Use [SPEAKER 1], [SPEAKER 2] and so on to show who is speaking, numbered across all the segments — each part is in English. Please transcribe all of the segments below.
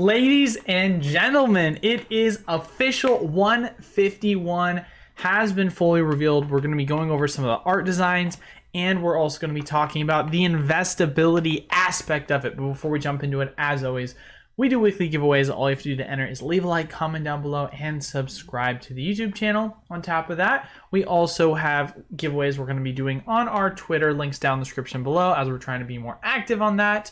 [SPEAKER 1] Ladies and gentlemen, it is official. 151 has been fully revealed. We're going to be going over some of the art designs, and we're also going to be talking about the investability aspect of it. But before we jump into it, as always, we do weekly giveaways. All you have to do to enter is leave a like, comment down below, and subscribe to the YouTube channel. On top of that, we also have giveaways we're going to be doing on our Twitter. Links down in the description below, as we're trying to be more active on that.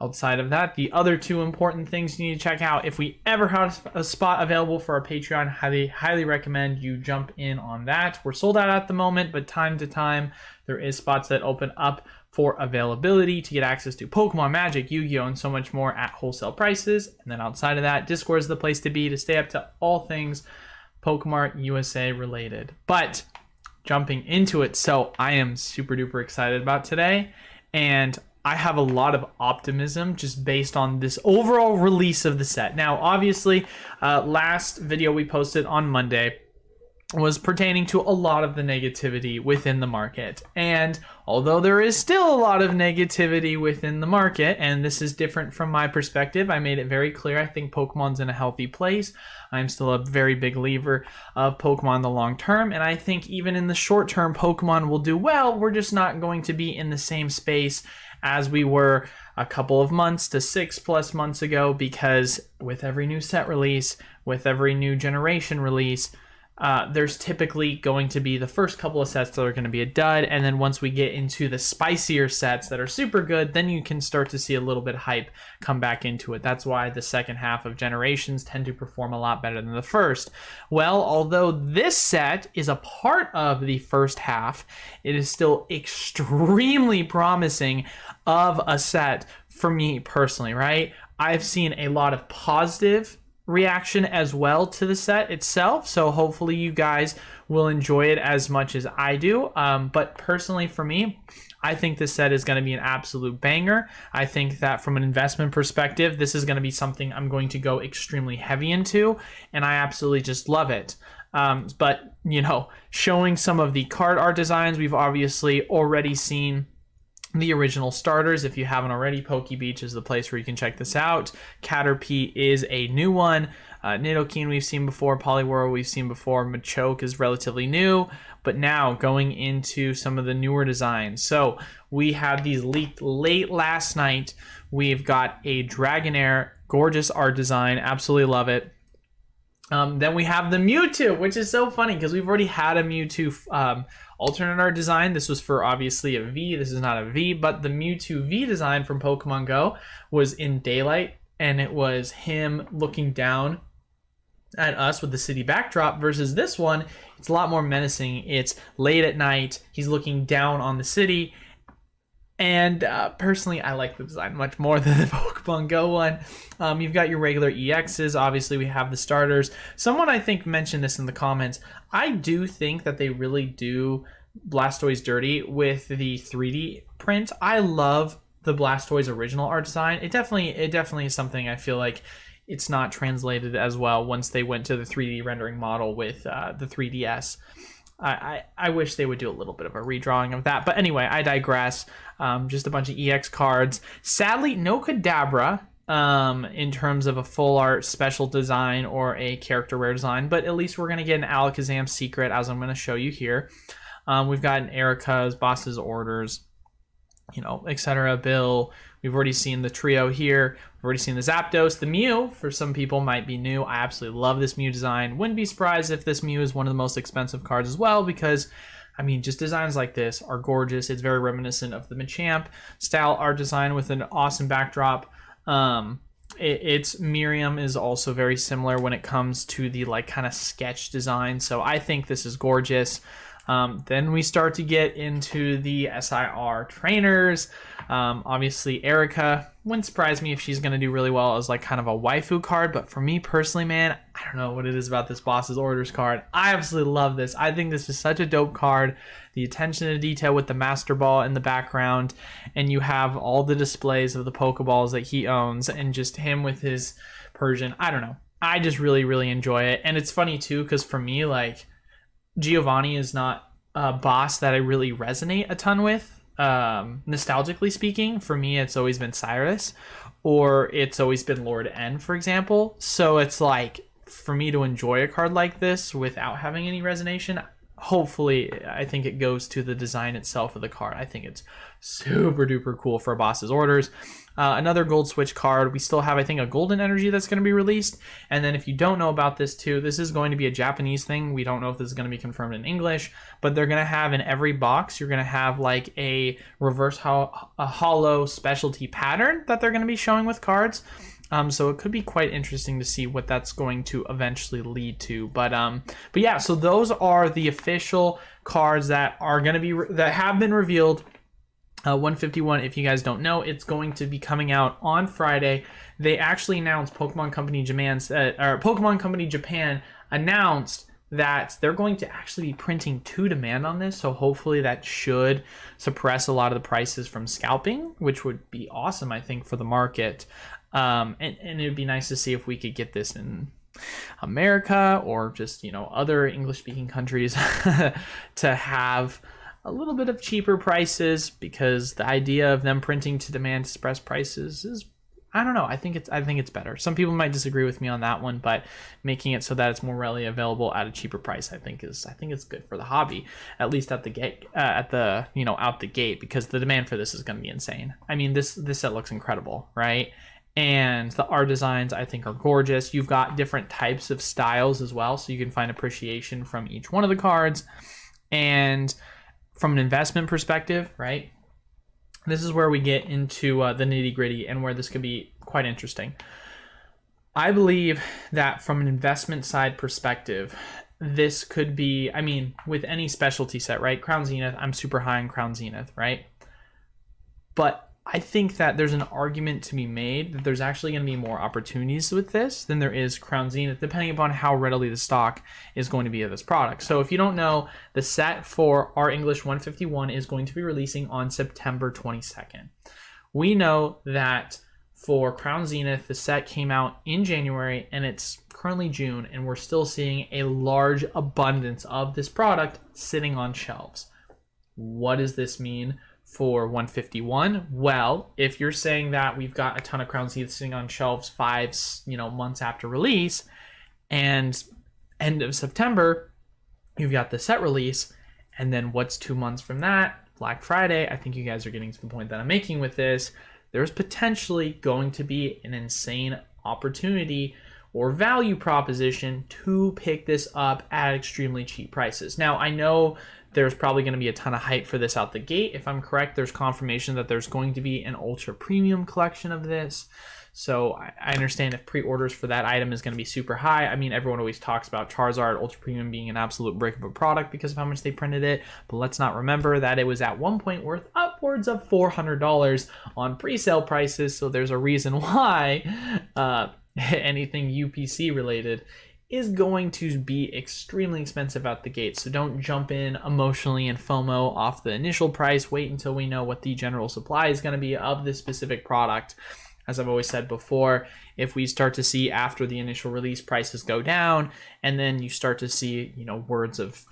[SPEAKER 1] Outside of that, the other two important things you need to check out, if we ever have a spot available for our Patreon, highly recommend you jump in on that. We're sold out at the moment, but time to time, there is spots that open up for availability to get access to Pokemon, Magic, Yu-Gi-Oh, and so much more at wholesale prices. And then outside of that, Discord is the place to be to stay up to all things PokemartUSA related. But jumping into it, so I am super duper excited about today, and I have a lot of optimism just based on this overall release of the set. Now, obviously, last video we posted on Monday was pertaining to a lot of the negativity within the market. And although there is still a lot of negativity within the market, and this is different from my perspective, I made it very clear I think Pokemon's in a healthy place. I'm still a very big believer of Pokemon in the long term, and I think even in the short term, Pokemon will do well. We're just not going to be in the same space as we were a couple of months to 6+ months ago, because with every new set release, with every new generation release, there's typically going to be the first couple of sets that are going to be a dud, and then once we get into the spicier sets that are super good, then you can start to see a little bit of hype come back into it. That's why the second half of generations tend to perform a lot better than the first. Well, although this set is a part of the first half, it is still extremely promising of a set for me personally, right? I've seen a lot of positive reaction as well to the set itself, so hopefully you guys will enjoy it as much as I do. But personally for me, I think this set is going to be an absolute banger. I think that from an investment perspective, this is going to be something I'm going to go extremely heavy into, and I absolutely just love it. But, you know, showing some of the card art designs, we've obviously already seen the original starters. If you haven't already, Pokebeach is the place where you can check this out. Caterpie is a new one. Nidoking we've seen before. Poliwhirl we've seen before. Machoke is relatively new. But now going into some of the newer designs. So we have these leaked late last night. We've got a Dragonair, gorgeous art design. Absolutely love it. Then we have the Mewtwo, which is so funny because we've already had a Mewtwo alternate art design. This was for obviously a V. This is not a V, but the Mewtwo V design from Pokemon Go was in daylight, and it was him looking down at us with the city backdrop, versus this one, it's a lot more menacing. It's late at night. He's looking down on the city. And personally, I like the design much more than the Pokemon Go one. You've got your regular EXs. Obviously, we have the starters. Someone, I think, mentioned this in the comments. I do think that they really do Blastoise dirty with the 3D print. I love the Blastoise original art design. It definitely is something I feel like it's not translated as well once they went to the 3D rendering model with the 3DS. I wish they would do a little bit of a redrawing of that. But anyway, I digress. Just a bunch of EX cards. Sadly, no Kadabra in terms of a full art special design or a character rare design. But at least we're going to get an Alakazam secret, as I'm going to show you here. We've got an Erica's, Boss's Orders, you know, etc. Bill. We've already seen the trio here. We've already seen the Zapdos. The Mew, for some people, might be new. I absolutely love this Mew design. Wouldn't be surprised if this Mew is one of the most expensive cards as well, because, I mean, just designs like this are gorgeous. It's very reminiscent of the Machamp style art design with an awesome backdrop. Its Miriam is also very similar when it comes to the, like, kind of sketch design. So I think this is gorgeous. Then we start to get into the SIR trainers. Obviously, Erica, wouldn't surprise me if she's going to do really well as like kind of a waifu card. But for me personally, man, I don't know what it is about this Boss's Orders card. I absolutely love this. I think this is such a dope card. The attention to detail with the Master Ball in the background. And you have all the displays of the Pokeballs that he owns. And just him with his Persian. I don't know. I just really, really enjoy it. And it's funny too, because for me, like, Giovanni is not a boss that I really resonate a ton with. Nostalgically speaking, for me, it's always been Cyrus. or it's always been Lord N, for example. So it's like, for me to enjoy a card like this without having any resonation, hopefully I think it goes to the design itself of the card. I think it's super duper cool for Boss's Orders. Another gold switch card. We still have, I think, a golden energy that's going to be released. And then if you don't know about this too, this is going to be a Japanese thing. We don't know if this is going to be confirmed in English, but they're going to have in every box, you're going to have like a reverse hollow specialty pattern that they're going to be showing with cards. So it could be quite interesting to see what that's going to eventually lead to. But yeah, so those are the official cards that are going to be that have been revealed. 151, if you guys don't know, it's going to be coming out on Friday. They actually announced, Pokemon Company Japan announced that they're going to actually be printing to demand on this. So hopefully that should suppress a lot of the prices from scalping, which would be awesome, I think, for the market. And it would be nice to see if we could get this in America or just, other English-speaking countries to have a little bit of cheaper prices, because the idea of them printing to demand to suppress prices is, I don't know, I think it's better. Some people might disagree with me on that one, but making it so that it's more readily available at a cheaper price, I think it's good for the hobby, at least at the gate, out the gate, because the demand for this is going to be insane. I mean, this set looks incredible, right? And the art designs, I think, are gorgeous. You've got different types of styles as well, so you can find appreciation from each one of the cards. And from an investment perspective, right, this is where we get into the nitty gritty and where this could be quite interesting. I believe that from an investment side perspective, this could be, I mean, with any specialty set, right? Crown Zenith, I'm super high on Crown Zenith, right? But I think that there's an argument to be made that there's actually going to be more opportunities with this than there is Crown Zenith, depending upon how readily the stock is going to be of this product. So if you don't know, the set for our English 151 is going to be releasing on September 22nd. We know that for Crown Zenith, the set came out in January and it's currently June, and we're still seeing a large abundance of this product sitting on shelves. What does this mean for 151? Well, if you're saying that we've got a ton of Crown Zenith sitting on shelves 5 months after release, and end of September you've got the set release, and then what's 2 months from that? Black Friday. I think you guys are getting to the point that I'm making with this. There's potentially going to be an insane opportunity or value proposition to pick this up at extremely cheap prices. Now, I know there's probably going to be a ton of hype for this out the gate. If I'm correct, there's confirmation that there's going to be an ultra premium collection of this. So I understand if pre-orders for that item is going to be super high. I mean, everyone always talks about Charizard Ultra Premium being an absolute brick of a product because of how much they printed it. But let's not remember that it was at one point worth upwards of $400 on pre-sale prices. So there's a reason why anything UPC related is going to be extremely expensive out the gate. So don't jump in emotionally and FOMO off the initial price. Wait until we know what the general supply is going to be of this specific product. As I've always said before, if we start to see after the initial release prices go down, and then you start to see, words of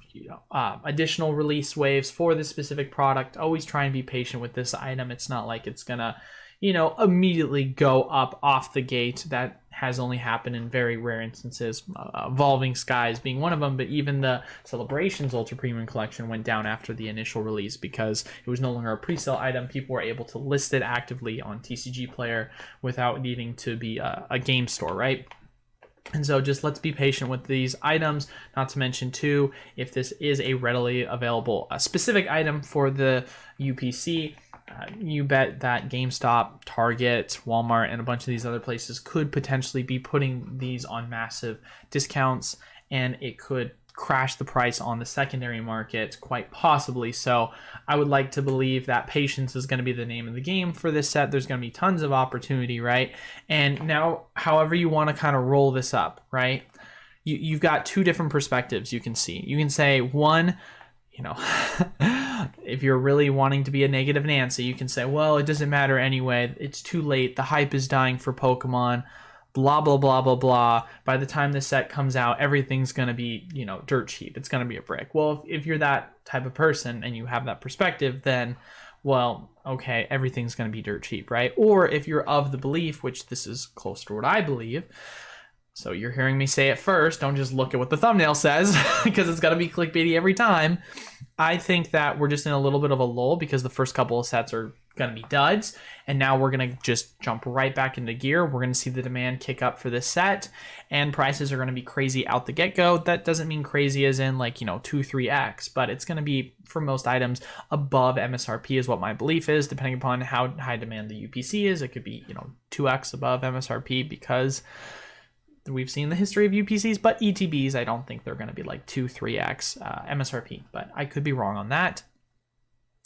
[SPEAKER 1] additional release waves for this specific product, always try and be patient with this item. It's not like it's gonna immediately go up off the gate. That has only happened in very rare instances, Evolving Skies being one of them, but even the Celebrations Ultra Premium Collection went down after the initial release because it was no longer a pre-sale item. People were able to list it actively on TCG Player without needing to be a game store, right? And so just let's be patient with these items, not to mention too, if this is a readily available specific item for the UPC, you bet that GameStop, Target, Walmart, and a bunch of these other places could potentially be putting these on massive discounts, and it could crash the price on the secondary market quite possibly. So I would like to believe that patience is going to be the name of the game for this set. There's going to be tons of opportunity, right? And now, however you want to kind of roll this up, right? You've got two different perspectives you can see. You can say, one, if you're really wanting to be a negative Nancy, you can say, well, it doesn't matter anyway. It's too late. The hype is dying for Pokemon. Blah, blah, blah, blah, blah. By the time this set comes out, everything's going to be, dirt cheap. It's going to be a brick. Well, if you're that type of person and you have that perspective, then well, okay, everything's going to be dirt cheap, right? Or if you're of the belief, which this is close to what I believe, so you're hearing me say it first, don't just look at what the thumbnail says because it's going to be clickbaity every time. I think that we're just in a little bit of a lull because the first couple of sets are going to be duds, and now we're going to just jump right back into gear. We're going to see the demand kick up for this set, and prices are going to be crazy out the get-go. That doesn't mean crazy as in like, 2-3x, but it's going to be, for most items, above MSRP is what my belief is, depending upon how high demand the UPC is. It could be 2x above MSRP because we've seen the history of UPCs, but ETBs, I don't think they're going to be like 2-3x MSRP, but I could be wrong on that.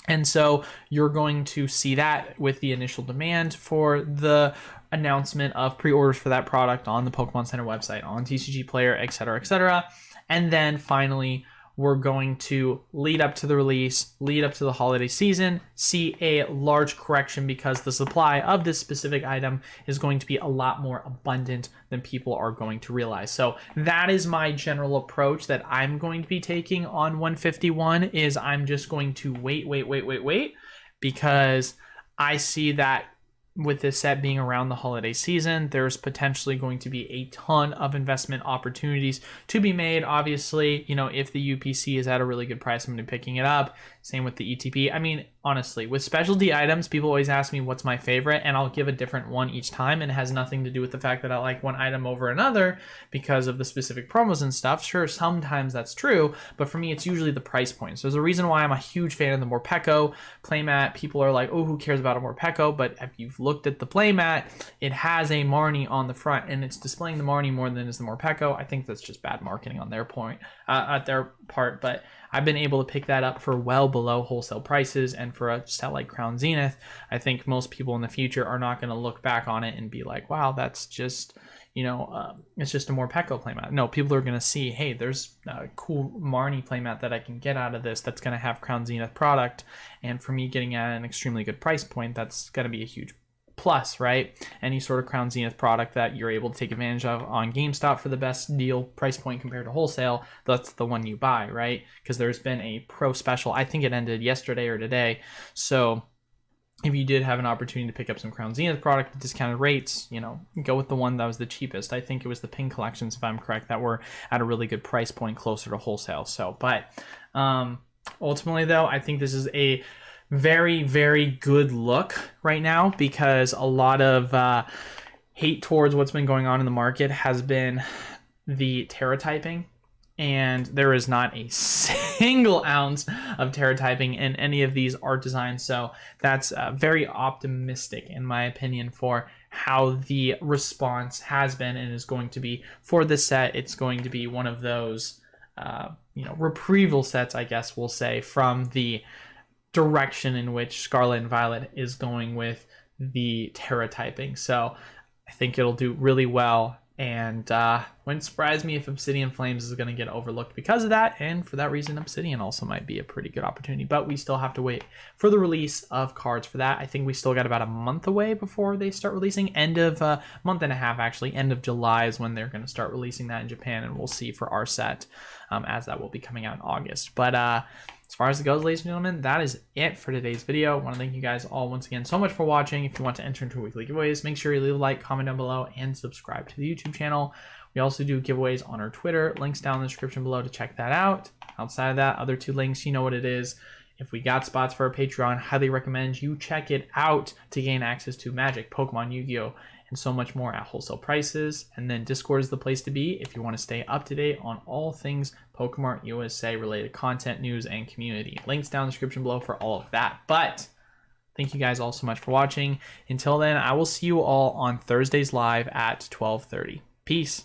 [SPEAKER 1] And so you're going to see that with the initial demand for the announcement of pre-orders for that product on the Pokemon Center website, on TCG Player, etc., etc. And then finally, we're going to lead up to the release, lead up to the holiday season, see a large correction because the supply of this specific item is going to be a lot more abundant than people are going to realize. So that is my general approach that I'm going to be taking on 151 is I'm just going to wait because I see that with this set being around the holiday season, there's potentially going to be a ton of investment opportunities to be made. Obviously, if the UPC is at a really good price, I'm going to be picking it up. Same with the ETP. I mean, honestly, with specialty items, people always ask me what's my favorite, and I'll give a different one each time, and it has nothing to do with the fact that I like one item over another because of the specific promos and stuff. Sure, sometimes that's true, but for me, it's usually the price point. So there's a reason why I'm a huge fan of the Morpeko playmat. People are like, oh, who cares about a Morpeko? But if you've looked at the playmat, it has a Marnie on the front, and it's displaying the Marnie more than is the Morpeko. I think that's just bad marketing on their point, at their part, but I've been able to pick that up for well below wholesale prices, and for a set like Crown Zenith, I think most people in the future are not going to look back on it and be like, wow, that's just, it's just a more Morpeko playmat. No, people are going to see, hey, there's a cool Marnie playmat that I can get out of this that's going to have Crown Zenith product, and for me getting at an extremely good price point, that's going to be a huge plus, right? Any sort of Crown Zenith product that you're able to take advantage of on GameStop for the best deal price point compared to wholesale, that's the one you buy, right? Because there's been a pro special, I think it ended yesterday or today, so if you did have an opportunity to pick up some Crown Zenith product at discounted rates, go with the one that was the cheapest. I think it was the pink collections, if I'm correct, that were at a really good price point closer to wholesale. So, but ultimately though, I think this is a very, very good look right now because a lot of hate towards what's been going on in the market has been the Terra typing, and there is not a single ounce of Terra typing in any of these art designs. So that's very optimistic in my opinion for how the response has been and is going to be for this set. It's going to be one of those reprieval sets, I guess we'll say, from the direction in which Scarlet and Violet is going with the Terra typing. So I think it'll do really well, and wouldn't surprise me if Obsidian Flames is going to get overlooked because of that, and for that reason Obsidian also might be a pretty good opportunity, but we still have to wait for the release of cards for that. I think we still got about a month away before they start releasing. End of month and a half actually, end of July is when they're going to start releasing that in Japan, and we'll see for our set as that will be coming out in August. But as far as it goes, ladies and gentlemen, that is it for today's video. I want to thank you guys all once again so much for watching. If you want to enter into weekly giveaways, make sure you leave a like, comment down below, and subscribe to the YouTube channel. We also do giveaways on our Twitter. Links down in the description below to check that out. Outside of that, other two links, you know what it is. If we got spots for our Patreon, highly recommend you check it out to gain access to Magic, Pokemon, Yu-Gi-Oh!, and so much more at wholesale prices. And then Discord is the place to be if you want to stay up to date on all things PokemartUSA related content, news, and community. Links down in the description below for all of that. But thank you guys all so much for watching. Until then, I will see you all on Thursdays live at 12:30. Peace.